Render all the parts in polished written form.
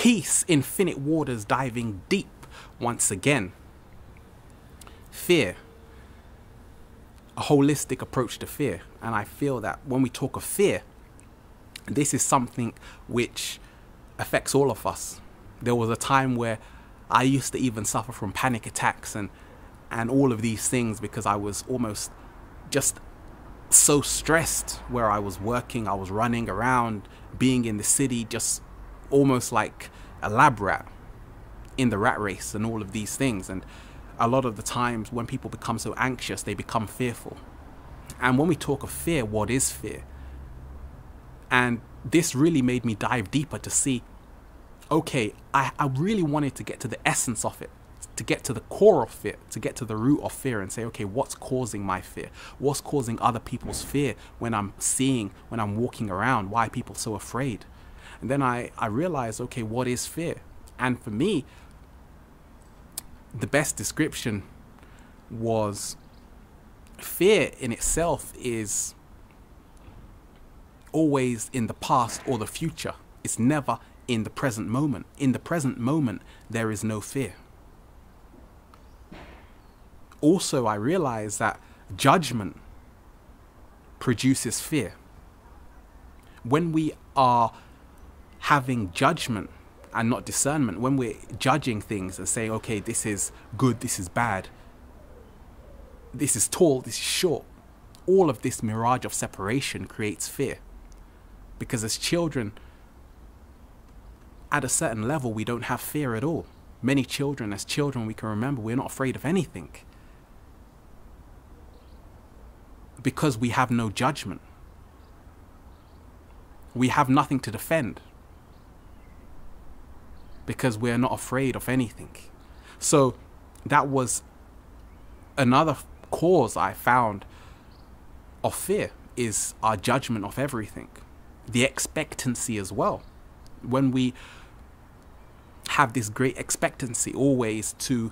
Peace, infinite waters diving deep once again. Fear. A holistic approach to fear. And I feel that when we talk of fear, this is something which affects all of us. There was a time where I used to even suffer from panic attacks and all of these things because I was almost just so stressed where I was working, I was running around, being in the city, just almost like a lab rat in the rat race and all of these things. And a lot of the times when people become so anxious, they become fearful. And when we talk of fear, what is fear? And this really made me dive deeper to see, okay, I really wanted to get to the essence of it, to get to the core of fear, to get to the root of fear and say, okay, what's causing my fear? What's causing other people's fear when I'm walking around? Why are people so afraid? And then I realized, okay, what is fear? And for me, the best description was fear in itself is always in the past or the future. It's never in the present moment. In the present moment, there is no fear. Also, I realized that judgment produces fear. When we are having judgment and not discernment, when we're judging things and saying, okay, this is good, this is bad, this is tall, this is short, all of this mirage of separation creates fear. Because as children, at a certain level, we don't have fear at all. Many children, as children, we can remember, we're not afraid of anything. Because we have no judgment. We have nothing to defend. Because we're not afraid of anything. So that was another cause I found of fear, is our judgment of everything. The expectancy as well. When we have this great expectancy always to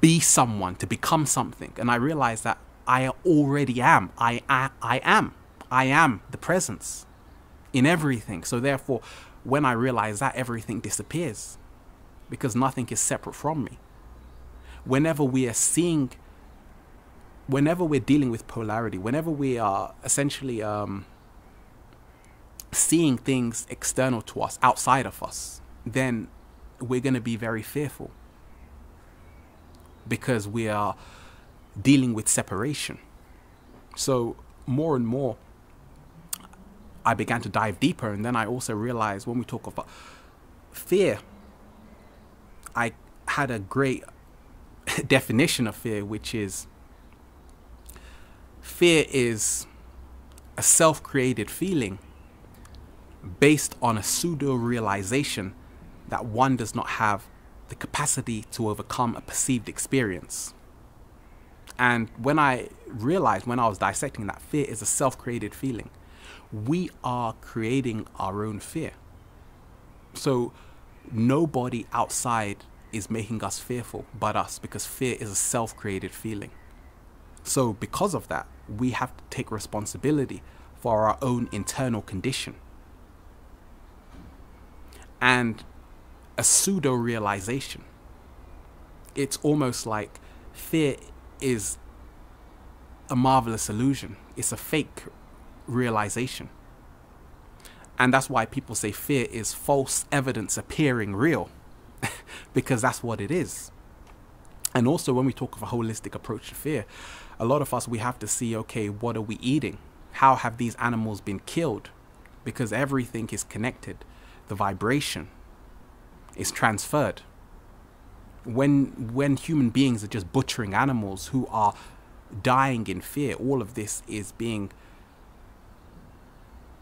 be someone, to become something. And I realized that I already am. I am the presence in everything. So therefore, when I realize that, everything disappears. Because nothing is separate from me. Whenever we are seeing, whenever we're dealing with polarity, whenever we are essentially seeing things external to us, outside of us, then we're going to be very fearful. Because we are dealing with separation. So more and more, I began to dive deeper. And then I also realized when we talk about fear, I had a great definition of fear, which is fear is a self-created feeling based on a pseudo-realization that one does not have the capacity to overcome a perceived experience. And when I realized, when I was dissecting that, fear is a self-created feeling. We are creating our own fear. So nobody outside is making us fearful but us, because fear is a self-created feeling. So because of that, we have to take responsibility for our own internal condition. And a pseudo-realization. It's almost like fear is a marvelous illusion. It's a fake realization. And that's why people say fear is false evidence appearing real. Because that's what it is. And also when we talk of a holistic approach to fear, a lot of us, we have to see, okay, what are we eating? How have these animals been killed? Because everything is connected. The vibration is transferred. When human beings are just butchering animals who are dying in fear, all of this is being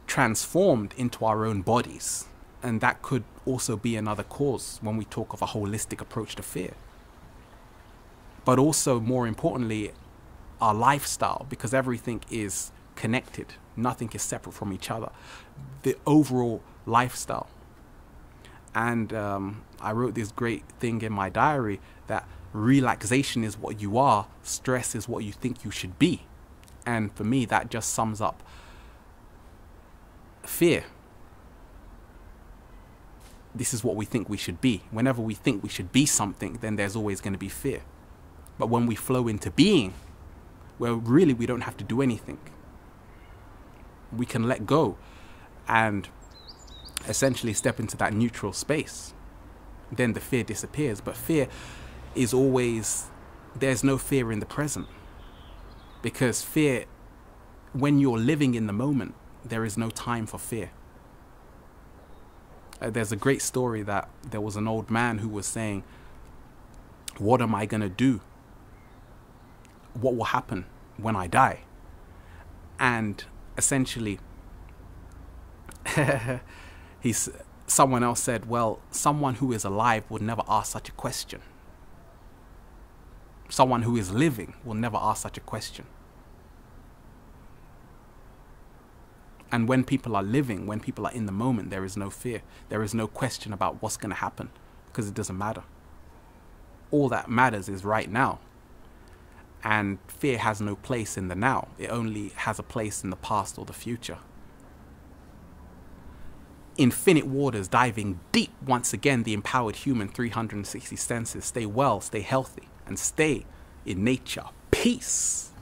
transformed into our own bodies. And that could also be another cause when we talk of a holistic approach to fear. But also, more importantly, our lifestyle, because everything is connected. Nothing is separate from each other. The overall lifestyle. And I wrote this great thing in my diary that relaxation is what you are, stress is what you think you should be. And for me, that just sums up fear. this is what we think we should be. Whenever we think we should be something, then there's always going to be fear. But when we flow into being, where really we don't have to do anything, we can let go and essentially step into that neutral space, then the fear disappears. But fear is always, there's no fear in the present, because fear, when you're living in the moment, there is no time for fear. There's a great story that there was an old man who was saying, what am I going to do? What will happen when I die? And essentially, someone else said, well, someone who is alive would never ask such a question. Someone who is living will never ask such a question. And when people are living, when people are in the moment, there is no fear. There is no question about what's going to happen, because it doesn't matter. All that matters is right now. And fear has no place in the now. It only has a place in the past or the future. Infinite waters diving deep. Once again, the empowered human 360 senses. Stay well, stay healthy, and stay in nature. Peace.